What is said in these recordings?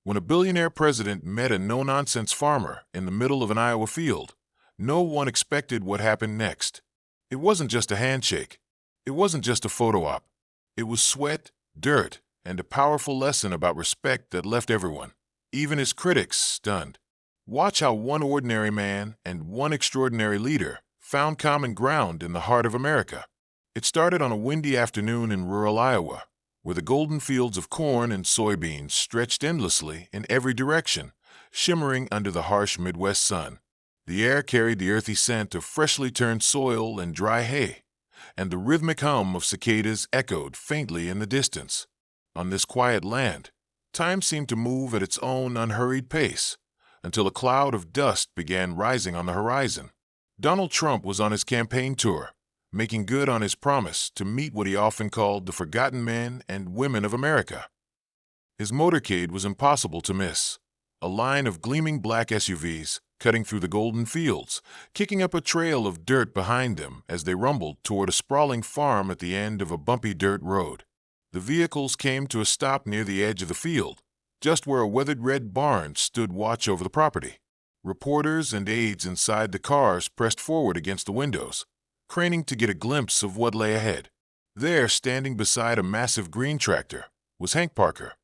When a billionaire president met a no-nonsense farmer in the middle of an Iowa field, no one expected what happened next. It wasn't just a handshake. It wasn't just a photo op. It was sweat, dirt, and a powerful lesson about respect that left everyone, even his critics, stunned. Watch how one ordinary man and one extraordinary leader found common ground in the heart of America. It started on a windy afternoon in rural Iowa, where the golden fields of corn and soybeans stretched endlessly in every direction, shimmering under the harsh Midwest sun. The air carried the earthy scent of freshly turned soil and dry hay, and the rhythmic hum of cicadas echoed faintly in the distance. On this quiet land, time seemed to move at its own unhurried pace, until a cloud of dust began rising on the horizon. Donald Trump was on his campaign tour, making good on his promise to meet what he often called the forgotten men and women of America. His motorcade was impossible to miss, a line of gleaming black SUVs cutting through the golden fields, kicking up a trail of dirt behind them as they rumbled toward a sprawling farm at the end of a bumpy dirt road. The vehicles came to a stop near the edge of the field, just where a weathered red barn stood watch over the property. Reporters and aides inside the cars pressed forward against the windows, craning to get a glimpse of what lay ahead. There, standing beside a massive green tractor, was Hank Parker,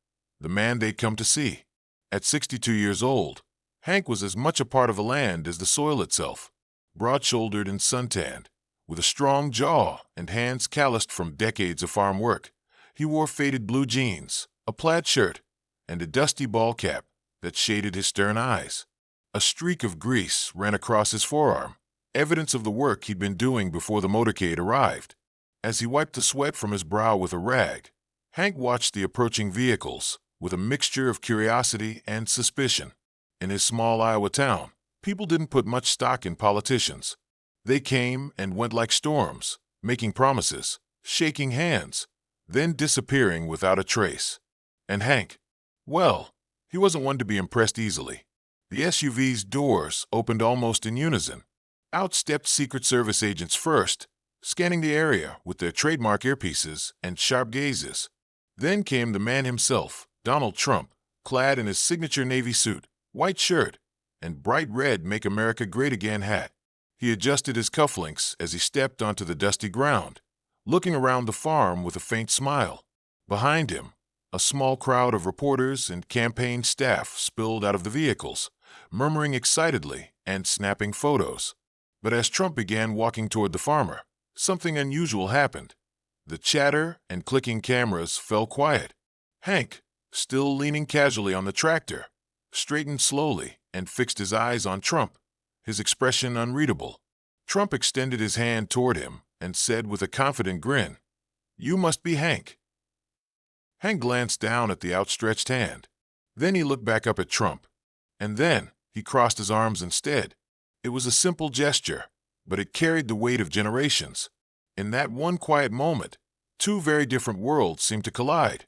the man they'd come to see. At 62 years old, Hank was as much a part of the land as the soil itself, broad-shouldered and suntanned, with a strong jaw and hands calloused from decades of farm work. He wore faded blue jeans, a plaid shirt, and a dusty ball cap that shaded his stern eyes. A streak of grease ran across his forearm, evidence of the work he'd been doing before the motorcade arrived. As he wiped the sweat from his brow with a rag, Hank watched the approaching vehicles with a mixture of curiosity and suspicion. In his small Iowa town, people didn't put much stock in politicians. They came and went like storms, making promises, shaking hands, then disappearing without a trace. And Hank, well, he wasn't one to be impressed easily. The SUV's doors opened almost in unison. Out stepped Secret Service agents first, scanning the area with their trademark earpieces and sharp gazes. Then came the man himself, Donald Trump, clad in his signature navy suit, white shirt, and bright red Make America Great Again hat. He adjusted his cufflinks as he stepped onto the dusty ground, looking around the farm with a faint smile. Behind him, a small crowd of reporters and campaign staff spilled out of the vehicles, murmuring excitedly and snapping photos. But as Trump began walking toward the farmer, something unusual happened. The chatter and clicking cameras fell quiet. Hank, still leaning casually on the tractor, straightened slowly and fixed his eyes on Trump, his expression unreadable. Trump extended his hand toward him and said with a confident grin, "You must be Hank." Hank glanced down at the outstretched hand. Then he looked back up at Trump. And then he crossed his arms instead. It was a simple gesture, but it carried the weight of generations. In that one quiet moment, two very different worlds seemed to collide.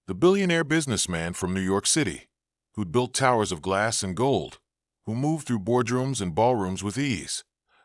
The billionaire businessman from New York City, who'd built towers of glass and gold, who moved through boardrooms and ballrooms with ease,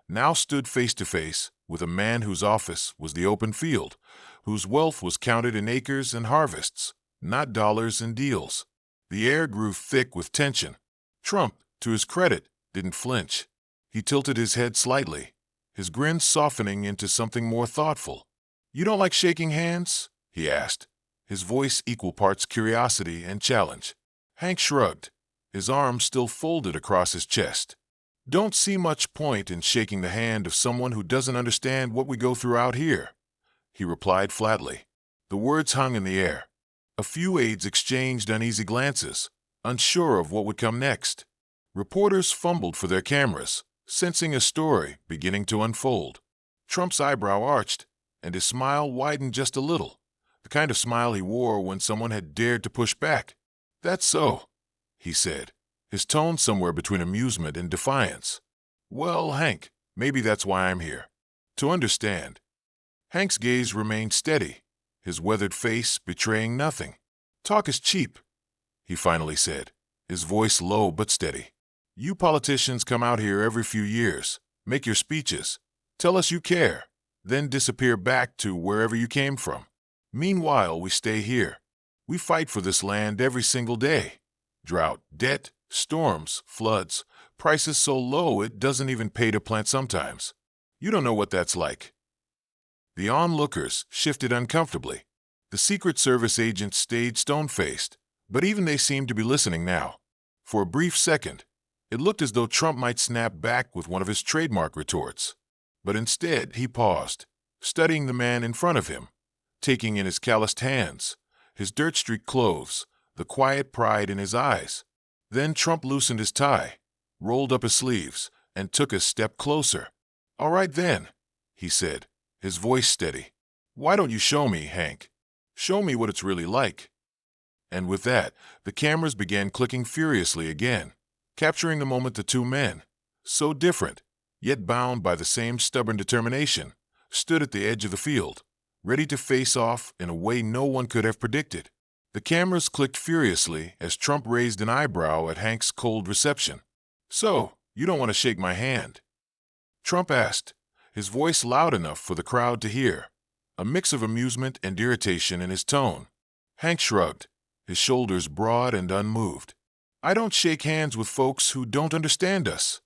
now stood face to face with a man whose office was the open field, whose wealth was counted in acres and harvests, not dollars and deals. The air grew thick with tension. Trump, to his credit, didn't flinch. He tilted his head slightly, his grin softening into something more thoughtful. "You don't like shaking hands?" he asked, his voice equal parts curiosity and challenge. Hank shrugged, his arms still folded across his chest. "Don't see much point in shaking the hand of someone who doesn't understand what we go through out here," he replied flatly. The words hung in the air. A few aides exchanged uneasy glances, unsure of what would come next. Reporters fumbled for their cameras, sensing a story beginning to unfold. Trump's eyebrow arched, and his smile widened just a little, the kind of smile he wore when someone had dared to push back. "That's so," he said, his tone somewhere between amusement and defiance. "Well, Hank, maybe that's why I'm here. To understand." Hank's gaze remained steady, his weathered face betraying nothing. "Talk is cheap," he finally said, his voice low but steady. "You politicians come out here every few years, make your speeches, tell us you care, then disappear back to wherever you came from. Meanwhile, we stay here. We fight for this land every single day. Drought, debt, storms, floods, prices so low it doesn't even pay to plant sometimes. You don't know what that's like. The onlookers shifted uncomfortably. The Secret Service agents stayed stone-faced, but even they seemed to be listening now. For a brief second, it looked as though Trump might snap back with one of his trademark retorts. But instead, he paused, studying the man in front of him, taking in his calloused hands, his dirt-streaked clothes, the quiet pride in his eyes. Then Trump loosened his tie, rolled up his sleeves, and took a step closer. "All right then," he said, his voice steady. "Why don't you show me, Hank? Show me what it's really like." And with that, the cameras began clicking furiously again, capturing the moment the two men, so different, yet bound by the same stubborn determination, stood at the edge of the field, ready to face off in a way no one could have predicted. The cameras clicked furiously as Trump raised an eyebrow at Hank's cold reception. "So, you don't want to shake my hand?" Trump asked, his voice loud enough for the crowd to hear, a mix of amusement and irritation in his tone. Hank shrugged, his shoulders broad and unmoved. "I don't shake hands with folks who don't understand us,"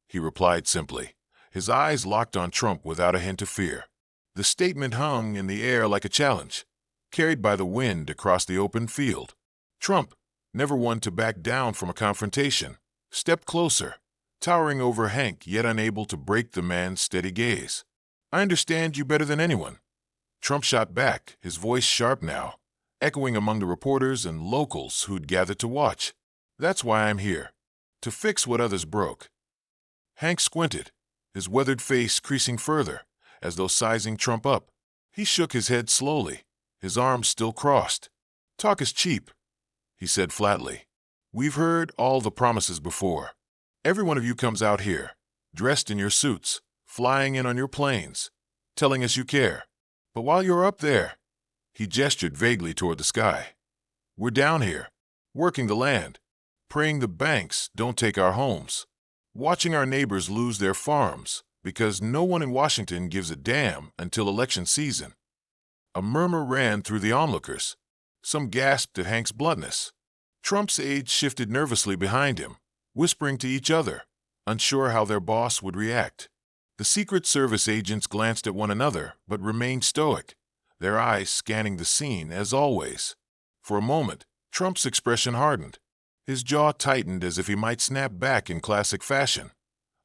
he replied simply, his eyes locked on Trump without a hint of fear. The statement hung in the air like a challenge, carried by the wind across the open field. Trump, never one to back down from a confrontation, stepped closer, towering over Hank yet unable to break the man's steady gaze. "I understand you better than anyone," Trump shot back, his voice sharp now, echoing among the reporters and locals who'd gathered to watch. "That's why I'm here, to fix what others broke." Hank squinted, his weathered face creasing further, as though sizing Trump up. He shook his head slowly, his arms still crossed. "Talk is cheap," he said flatly. "We've heard all the promises before. Every one of you comes out here, dressed in your suits, flying in on your planes, telling us you care. But while you're up there," he gestured vaguely toward the sky, "we're down here, working the land, praying the banks don't take our homes, watching our neighbors lose their farms, because no one in Washington gives a damn until election season." A murmur ran through the onlookers. Some gasped at Hank's bluntness. Trump's aides shifted nervously behind him, whispering to each other, unsure how their boss would react. The Secret Service agents glanced at one another but remained stoic, their eyes scanning the scene as always. For a moment, Trump's expression hardened. His jaw tightened as if he might snap back in classic fashion.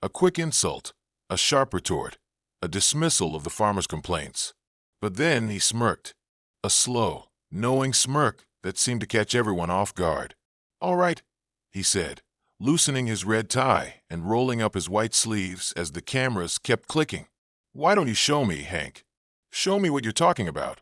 A quick insult, a sharp retort, a dismissal of the farmers' complaints. But then he smirked, a slow, knowing smirk that seemed to catch everyone off guard. "All right," he said, loosening his red tie and rolling up his white sleeves as the cameras kept clicking. "Why don't you show me, Hank? Show me what you're talking about."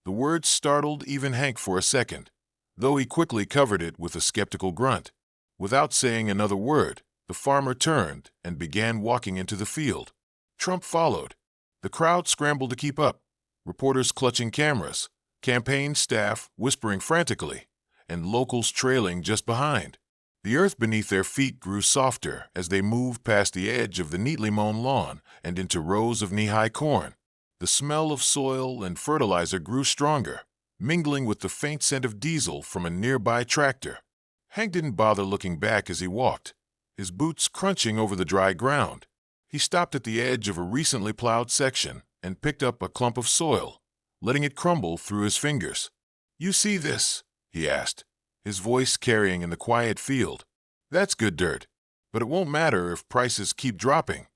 The words startled even Hank for a second, though he quickly covered it with a skeptical grunt. Without saying another word, the farmer turned and began walking into the field. Trump followed. The crowd scrambled to keep up, reporters clutching cameras, campaign staff whispering frantically, and locals trailing just behind. The earth beneath their feet grew softer as they moved past the edge of the neatly mown lawn and into rows of knee-high corn. The smell of soil and fertilizer grew stronger, mingling with the faint scent of diesel from a nearby tractor. Hank didn't bother looking back as he walked, his boots crunching over the dry ground. He stopped at the edge of a recently plowed section and picked up a clump of soil, letting it crumble through his fingers. "You see this?" he asked, his voice carrying in the quiet field. "That's good dirt, but it won't matter if prices keep dropping.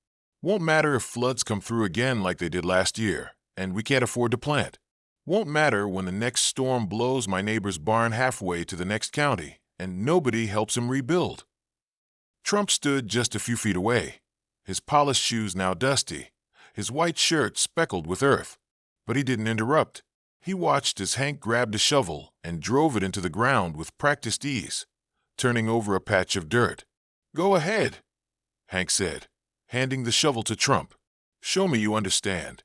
Won't matter if floods come through again like they did last year, and we can't afford to plant. Won't matter when the next storm blows my neighbor's barn halfway to the next county, and nobody helps him rebuild." Trump stood just a few feet away, his polished shoes now dusty, his white shirt speckled with earth. But he didn't interrupt. He watched as Hank grabbed a shovel and drove it into the ground with practiced ease, turning over a patch of dirt. "Go ahead," Hank said, handing the shovel to Trump. "Show me you understand."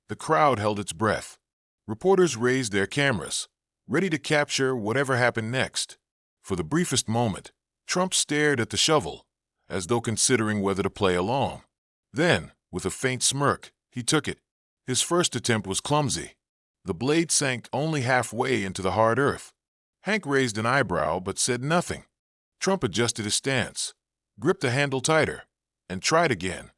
The crowd held its breath. Reporters raised their cameras, ready to capture whatever happened next. For the briefest moment, Trump stared at the shovel, as though considering whether to play along. Then, with a faint smirk, he took it. His first attempt was clumsy. The blade sank only halfway into the hard earth. Hank raised an eyebrow but said nothing. Trump adjusted his stance, gripped the handle tighter, and tried again,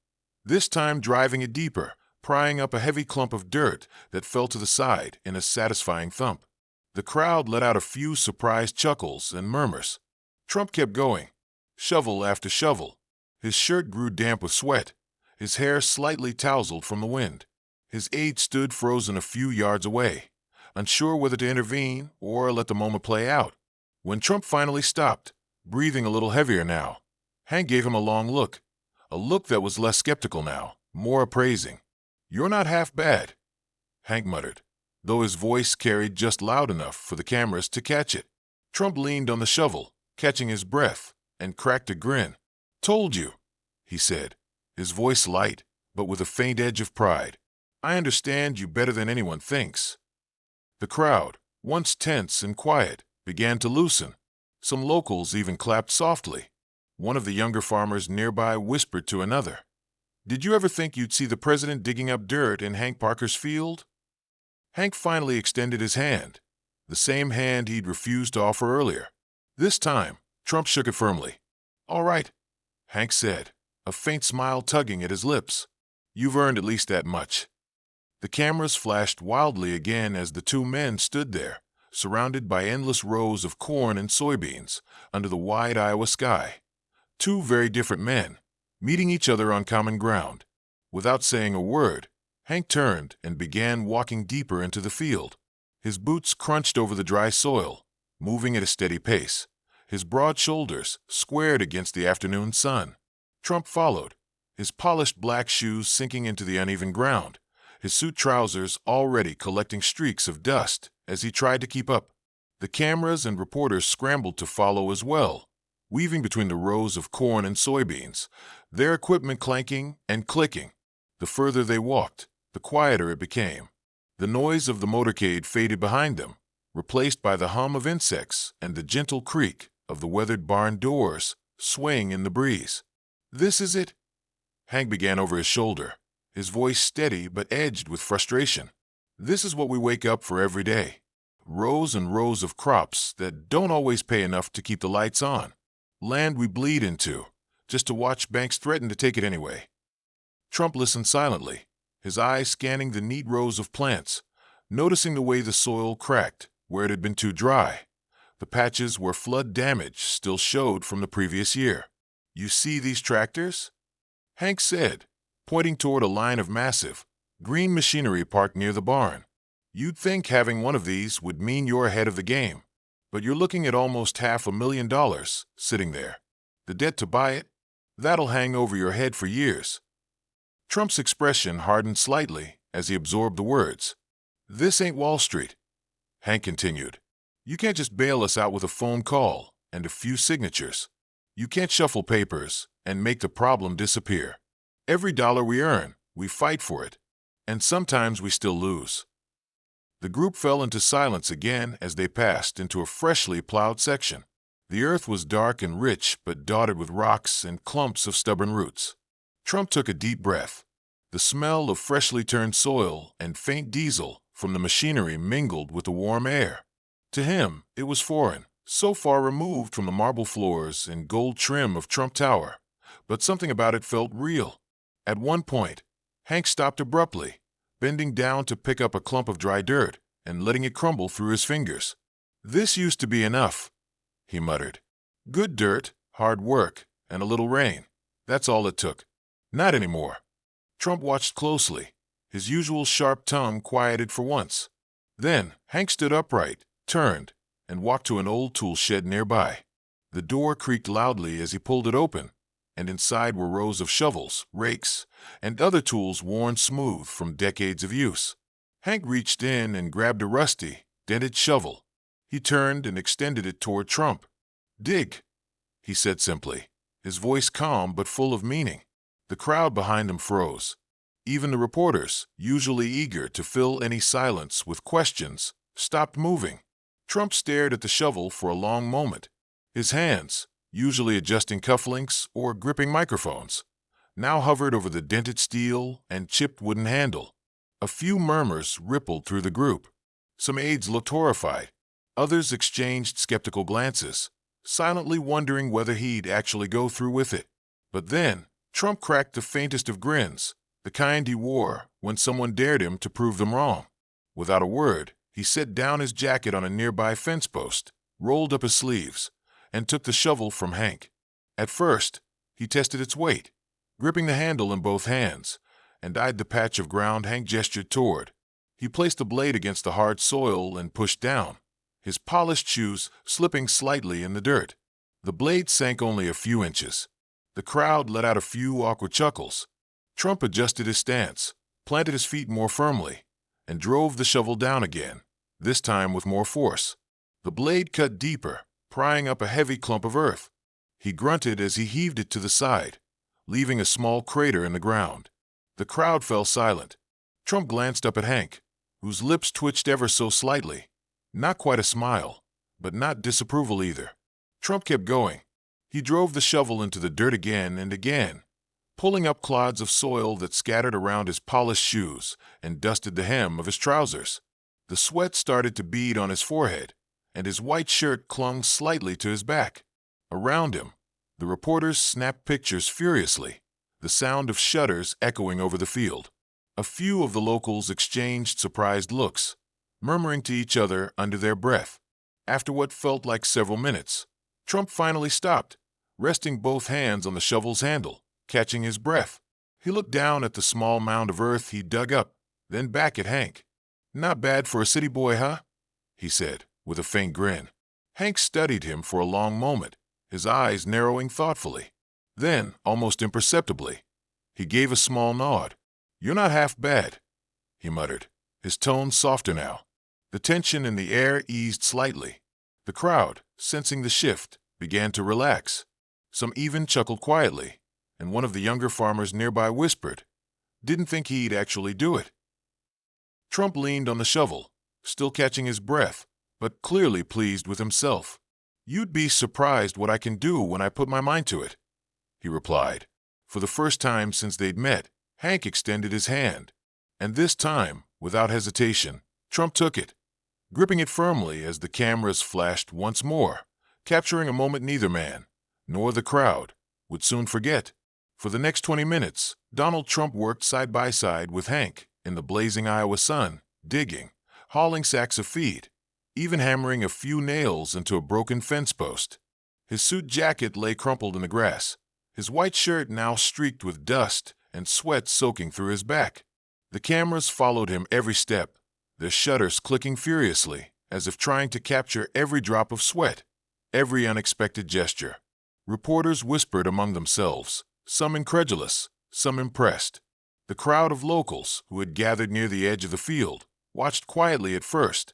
this time driving it deeper, prying up a heavy clump of dirt that fell to the side in a satisfying thump. The crowd let out a few surprised chuckles and murmurs. Trump kept going, shovel after shovel. His shirt grew damp with sweat, his hair slightly tousled from the wind. His aide stood frozen a few yards away, unsure whether to intervene or let the moment play out. When Trump finally stopped, breathing a little heavier now, Hank gave him a long look, a look that was less skeptical now, more appraising. "You're not half bad," Hank muttered, though his voice carried just loud enough for the cameras to catch it. Trump leaned on the shovel, catching his breath, and cracked a grin. "Told you," he said, his voice light, but with a faint edge of pride. "I understand you better than anyone thinks." The crowd, once tense and quiet, began to loosen. Some locals even clapped softly. One of the younger farmers nearby whispered to another, "Did you ever think you'd see the president digging up dirt in Hank Parker's field?" Hank finally extended his hand, the same hand he'd refused to offer earlier. This time, Trump shook it firmly. "All right," Hank said, a faint smile tugging at his lips. "You've earned at least that much." The cameras flashed wildly again as the two men stood there, surrounded by endless rows of corn and soybeans under the wide Iowa sky. Two very different men, meeting each other on common ground. Without saying a word, Hank turned and began walking deeper into the field. His boots crunched over the dry soil, moving at a steady pace, his broad shoulders squared against the afternoon sun. Trump followed, his polished black shoes sinking into the uneven ground, his suit trousers already collecting streaks of dust as he tried to keep up. The cameras and reporters scrambled to follow as well, weaving between the rows of corn and soybeans, their equipment clanking and clicking. The further they walked, the quieter it became. The noise of the motorcade faded behind them, replaced by the hum of insects and the gentle creak of the weathered barn doors swaying in the breeze. "This is it?" Hank began over his shoulder, his voice steady but edged with frustration. "This is what we wake up for every day. Rows and rows of crops that don't always pay enough to keep the lights on. Land we bleed into, just to watch banks threaten to take it anyway." Trump listened silently, his eyes scanning the neat rows of plants, noticing the way the soil cracked where it had been too dry, the patches where flood damage still showed from the previous year. "You see these tractors?" Hank said, pointing toward a line of massive, green machinery parked near the barn. "You'd think having one of these would mean you're ahead of the game, but you're looking at almost $500,000 sitting there. The debt to buy it, that'll hang over your head for years." Trump's expression hardened slightly as he absorbed the words. "This ain't Wall Street," Hank continued. "You can't just bail us out with a phone call and a few signatures. You can't shuffle papers and make the problem disappear. Every dollar we earn, we fight for it, and sometimes we still lose." The group fell into silence again as they passed into a freshly plowed section. The earth was dark and rich but dotted with rocks and clumps of stubborn roots. Trump took a deep breath. The smell of freshly turned soil and faint diesel from the machinery mingled with the warm air. To him, it was foreign, so far removed from the marble floors and gold trim of Trump Tower, but something about it felt real. At one point, Hank stopped abruptly, bending down to pick up a clump of dry dirt and letting it crumble through his fingers. "This used to be enough," he muttered. "Good dirt, hard work, and a little rain. That's all it took. Not anymore." Trump watched closely, his usual sharp tongue quieted for once. Then Hank stood upright, turned, and walked to an old tool shed nearby. The door creaked loudly as he pulled it open, and inside were rows of shovels, rakes, and other tools worn smooth from decades of use. Hank reached in and grabbed a rusty, dented shovel. He turned and extended it toward Trump. "Dig," he said simply, his voice calm but full of meaning. The crowd behind him froze. Even the reporters, usually eager to fill any silence with questions, stopped moving. Trump stared at the shovel for a long moment. His hands, usually adjusting cufflinks or gripping microphones, now hovered over the dented steel and chipped wooden handle. A few murmurs rippled through the group. Some aides looked horrified. Others exchanged skeptical glances, silently wondering whether he'd actually go through with it. But then, Trump cracked the faintest of grins, the kind he wore when someone dared him to prove them wrong. Without a word, he set down his jacket on a nearby fence post, rolled up his sleeves, and took the shovel from Hank. At first, he tested its weight, gripping the handle in both hands, and eyed the patch of ground Hank gestured toward. He placed the blade against the hard soil and pushed down, his polished shoes slipping slightly in the dirt. The blade sank only a few inches. The crowd let out a few awkward chuckles. Trump adjusted his stance, planted his feet more firmly, and drove the shovel down again, this time with more force. The blade cut deeper, prying up a heavy clump of earth. He grunted as he heaved it to the side, leaving a small crater in the ground. The crowd fell silent. Trump glanced up at Hank, whose lips twitched ever so slightly. Not quite a smile, but not disapproval either. Trump kept going. He drove the shovel into the dirt again and again, pulling up clods of soil that scattered around his polished shoes and dusted the hem of his trousers. The sweat started to bead on his forehead, and his white shirt clung slightly to his back. Around him, the reporters snapped pictures furiously, the sound of shutters echoing over the field. A few of the locals exchanged surprised looks, murmuring to each other under their breath. After what felt like several minutes, Trump finally stopped, resting both hands on the shovel's handle, catching his breath. He looked down at the small mound of earth he dug up, then back at Hank. "Not bad for a city boy, huh?" he said, with a faint grin. Hank studied him for a long moment, his eyes narrowing thoughtfully. Then, almost imperceptibly, he gave a small nod. "You're not half bad," he muttered, his tone softer now. The tension in the air eased slightly. The crowd, sensing the shift, began to relax. Some even chuckled quietly, and one of the younger farmers nearby whispered, "Didn't think he'd actually do it." Trump leaned on the shovel, still catching his breath, but clearly pleased with himself. "You'd be surprised what I can do when I put my mind to it," he replied. For the first time since they'd met, Hank extended his hand, and this time, without hesitation, Trump took it, gripping it firmly as the cameras flashed once more, capturing a moment neither man, nor the crowd, would soon forget. For the next 20 minutes, Donald Trump worked side by side with Hank in the blazing Iowa sun, digging, hauling sacks of feed, even hammering a few nails into a broken fence post. His suit jacket lay crumpled in the grass, his white shirt now streaked with dust and sweat soaking through his back. The cameras followed him every step, their shutters clicking furiously, as if trying to capture every drop of sweat, every unexpected gesture. Reporters whispered among themselves, some incredulous, some impressed. The crowd of locals who had gathered near the edge of the field watched quietly at first,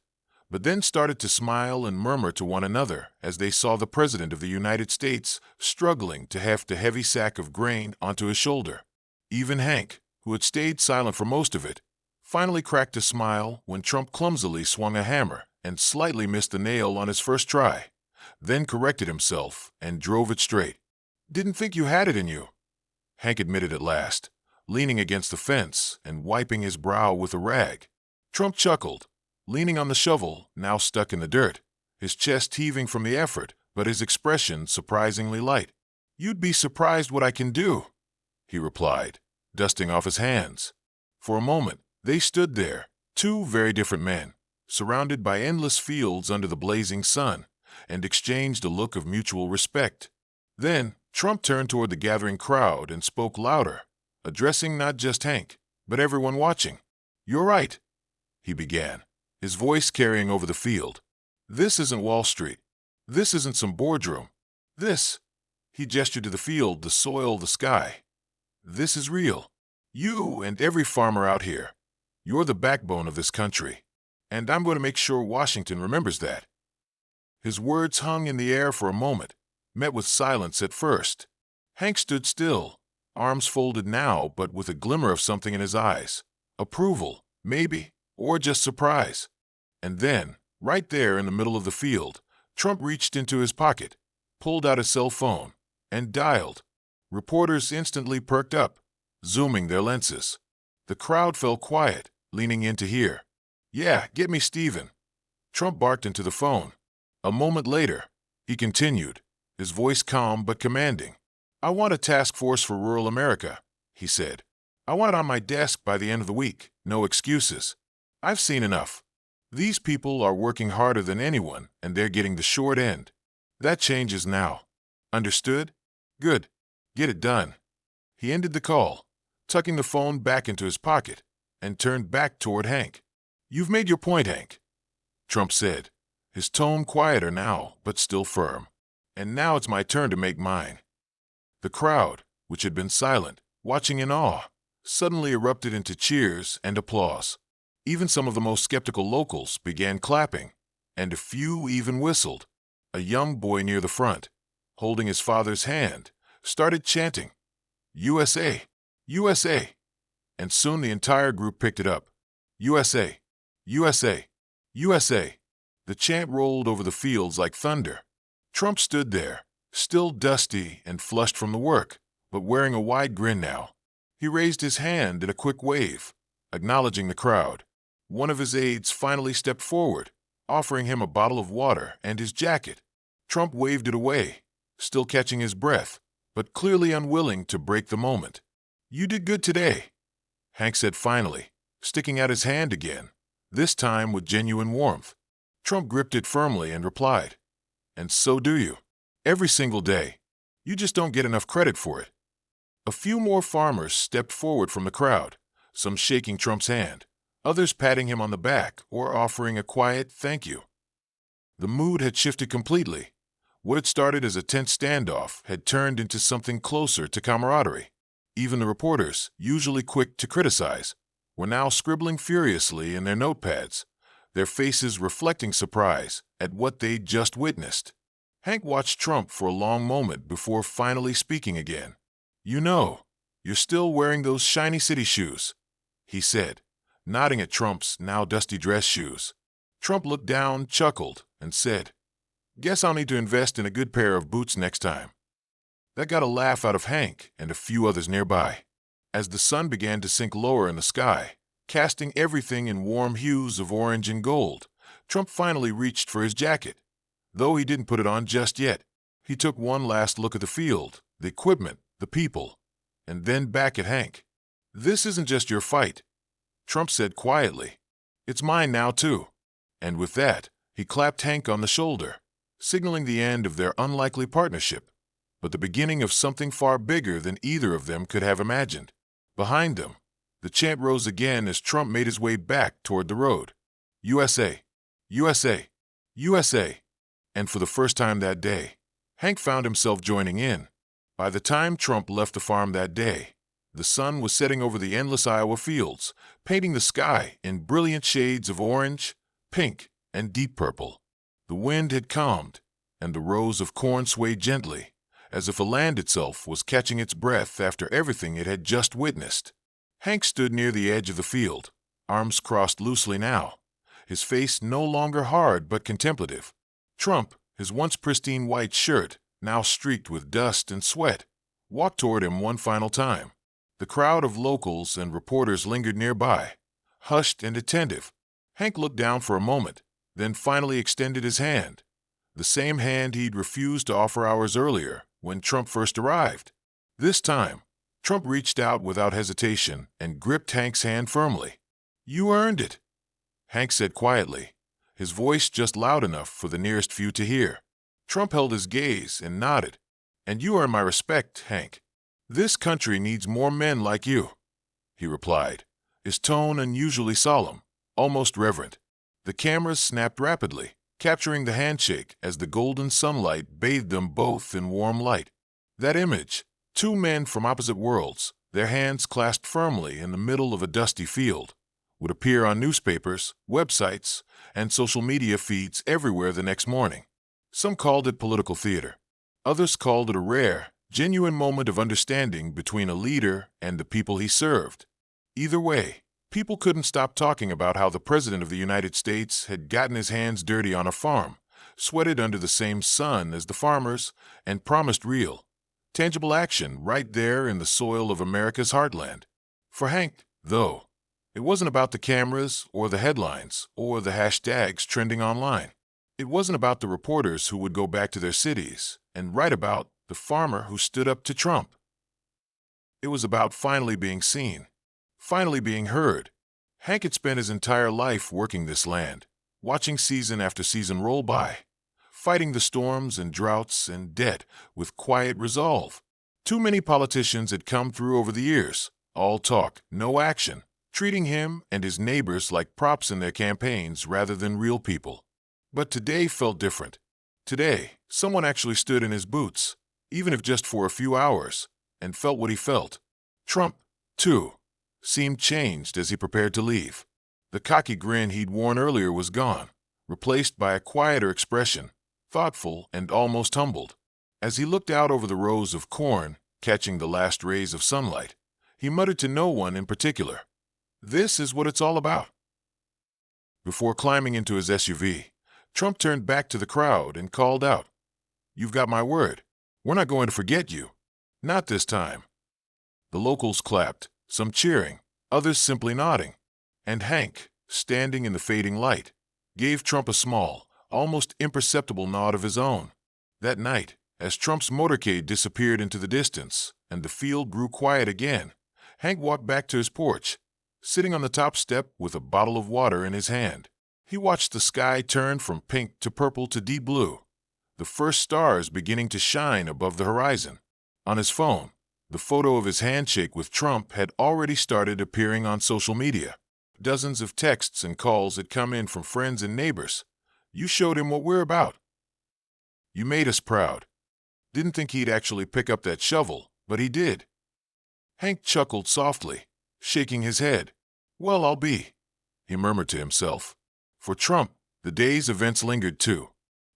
but then started to smile and murmur to one another as they saw the President of the United States struggling to heft a heavy sack of grain onto his shoulder. Even Hank, who had stayed silent for most of it, finally cracked a smile when Trump clumsily swung a hammer and slightly missed the nail on his first try, then corrected himself and drove it straight. "Didn't think you had it in you," Hank admitted at last, leaning against the fence and wiping his brow with a rag. Trump chuckled, leaning on the shovel, now stuck in the dirt, his chest heaving from the effort, but his expression surprisingly light. "You'd be surprised what I can do," he replied, dusting off his hands. For a moment, they stood there, two very different men, surrounded by endless fields under the blazing sun, and exchanged a look of mutual respect. Then, Trump turned toward the gathering crowd and spoke louder, addressing not just Hank, but everyone watching. "You're right," he began, his voice carrying over the field. "This isn't Wall Street. This isn't some boardroom. This," he gestured to the field, the soil, the sky. "This is real. You and every farmer out here. You're the backbone of this country, and I'm going to make sure Washington remembers that." His words hung in the air for a moment, met with silence at first. Hank stood still, arms folded now, but with a glimmer of something in his eyes. Approval, maybe, or just surprise. And then, right there in the middle of the field, Trump reached into his pocket, pulled out his cell phone, and dialed. Reporters instantly perked up, zooming their lenses. The crowd fell quiet, leaning in to hear. "Yeah, get me Steven," Trump barked into the phone. A moment later, he continued, his voice calm but commanding. "I want a task force for rural America," he said. "I want it on my desk by the end of the week. No excuses. I've seen enough. These people are working harder than anyone, and they're getting the short end. That changes now. Understood? Good. Get it done." He ended the call, tucking the phone back into his pocket, and turned back toward Hank. "You've made your point, Hank," Trump said, his tone quieter now, but still firm. "And now it's my turn to make mine." The crowd, which had been silent, watching in awe, suddenly erupted into cheers and applause. Even some of the most skeptical locals began clapping, and a few even whistled. A young boy near the front, holding his father's hand, started chanting, "USA! USA!" And soon the entire group picked it up. "USA! USA! USA!" The chant rolled over the fields like thunder. Trump stood there, still dusty and flushed from the work, but wearing a wide grin now. He raised his hand in a quick wave, acknowledging the crowd. One of his aides finally stepped forward, offering him a bottle of water and his jacket. Trump waved it away, still catching his breath, but clearly unwilling to break the moment. "You did good today," Hank said finally, sticking out his hand again, this time with genuine warmth. Trump gripped it firmly and replied, "And so do you. Every single day. You just don't get enough credit for it." A few more farmers stepped forward from the crowd, some shaking Trump's hand, others patting him on the back or offering a quiet thank you. The mood had shifted completely. What had started as a tense standoff had turned into something closer to camaraderie. Even the reporters, usually quick to criticize, were now scribbling furiously in their notepads, their faces reflecting surprise at what they'd just witnessed. Hank watched Trump for a long moment before finally speaking again. "You know, you're still wearing those shiny city shoes," he said, nodding at Trump's now dusty dress shoes. Trump looked down, chuckled, and said, "Guess I'll need to invest in a good pair of boots next time." That got a laugh out of Hank and a few others nearby. As the sun began to sink lower in the sky, casting everything in warm hues of orange and gold, Trump finally reached for his jacket. Though he didn't put it on just yet, he took one last look at the field, the equipment, the people, and then back at Hank. "This isn't just your fight," Trump said quietly. "It's mine now, too." And with that, he clapped Hank on the shoulder, signaling the end of their unlikely partnership, but the beginning of something far bigger than either of them could have imagined. Behind them, the chant rose again as Trump made his way back toward the road. "USA! USA! USA!" And for the first time that day, Hank found himself joining in. By the time Trump left the farm that day, the sun was setting over the endless Iowa fields, painting the sky in brilliant shades of orange, pink, and deep purple. The wind had calmed, and the rows of corn swayed gently, as if the land itself was catching its breath after everything it had just witnessed. Hank stood near the edge of the field, arms crossed loosely now, his face no longer hard but contemplative. Trump, his once pristine white shirt, now streaked with dust and sweat, walked toward him one final time. The crowd of locals and reporters lingered nearby, hushed and attentive. Hank looked down for a moment, then finally extended his hand, the same hand he'd refused to offer hours earlier when Trump first arrived. This time, Trump reached out without hesitation and gripped Hank's hand firmly. "You earned it," Hank said quietly, his voice just loud enough for the nearest few to hear. Trump held his gaze and nodded. "And you earn my respect, Hank. This country needs more men like you," he replied, his tone unusually solemn, almost reverent. The cameras snapped rapidly, capturing the handshake as the golden sunlight bathed them both in warm light. That image, two men from opposite worlds, their hands clasped firmly in the middle of a dusty field, would appear on newspapers, websites, and social media feeds everywhere the next morning. Some called it political theater. Others called it a rare, genuine moment of understanding between a leader and the people he served. Either way, people couldn't stop talking about how the President of the United States had gotten his hands dirty on a farm, sweated under the same sun as the farmers, and promised real, tangible action right there in the soil of America's heartland. For Hank, though, It wasn't about the cameras or the headlines or the hashtags trending online. It wasn't about the reporters who would go back to their cities and write about the farmer who stood up to Trump. It was about finally being seen, finally being heard. Hank had spent his entire life working this land, watching season after season roll by, fighting the storms and droughts and debt with quiet resolve. Too many politicians had come through over the years, all talk, no action, treating him and his neighbors like props in their campaigns rather than real people. But today felt different. Today, someone actually stood in his boots, even if just for a few hours, and felt what he felt. Trump, too, seemed changed as he prepared to leave. The cocky grin he'd worn earlier was gone, replaced by a quieter expression, thoughtful and almost humbled. As he looked out over the rows of corn, catching the last rays of sunlight, he muttered to no one in particular, "This is what it's all about." Before climbing into his SUV, Trump turned back to the crowd and called out, "You've got my word. We're not going to forget you. Not this time." The locals clapped, some cheering, others simply nodding. And Hank, standing in the fading light, gave Trump a small, almost imperceptible nod of his own. That night, as Trump's motorcade disappeared into the distance and the field grew quiet again, Hank walked back to his porch, sitting on the top step with a bottle of water in his hand. He watched the sky turn from pink to purple to deep blue, the first stars beginning to shine above the horizon. On his phone, the photo of his handshake with Trump had already started appearing on social media. Dozens of texts and calls had come in from friends and neighbors. "You showed him what we're about. You made us proud." Didn't think he'd actually pick up that shovel, but he did. Hank chuckled softly, shaking his head. "Well, I'll be," he murmured to himself. For Trump, the day's events lingered too.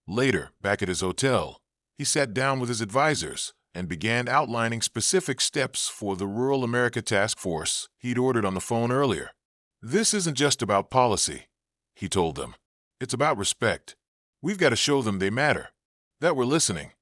Later, back at his hotel, he sat down with his advisors and began outlining specific steps for the Rural America Task Force he'd ordered on the phone earlier. "This isn't just about policy," he told them. "It's about respect. We've got to show them they matter, that we're listening."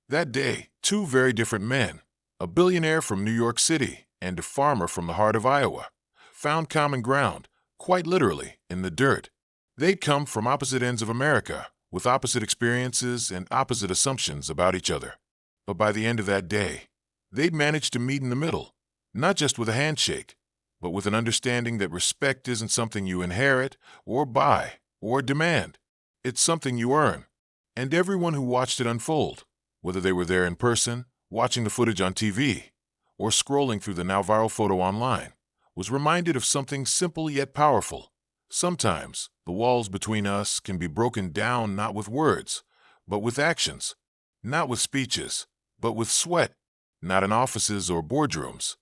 That day, two very different men, a billionaire from New York City and a farmer from the heart of Iowa, found common ground, quite literally, in the dirt. They'd come from opposite ends of America, with opposite experiences and opposite assumptions about each other. But by the end of that day, they'd managed to meet in the middle, not just with a handshake, but with an understanding that respect isn't something you inherit or buy or demand. It's something you earn. And everyone who watched it unfold, whether they were there in person, watching the footage on TV, or scrolling through the now viral photo online, was reminded of something simple yet powerful. Sometimes the walls between us can be broken down not with words, but with actions, not with speeches, but with sweat, not in offices or boardrooms,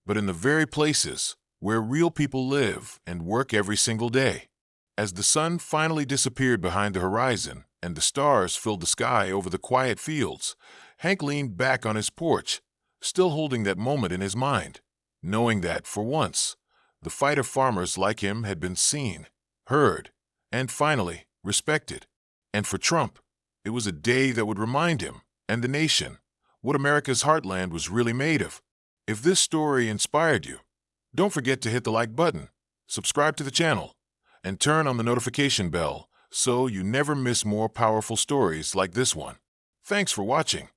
but in the very places where real people live and work every single day. As the sun finally disappeared behind the horizon and the stars filled the sky over the quiet fields, Hank leaned back on his porch, still holding that moment in his mind, knowing that, for once, the fight of farmers like him had been seen, heard, and finally respected. And for Trump, it was a day that would remind him, and the nation, what America's heartland was really made of. If this story inspired you, don't forget to hit the like button, subscribe to the channel, and turn on the notification bell so you never miss more powerful stories like this one. Thanks for watching.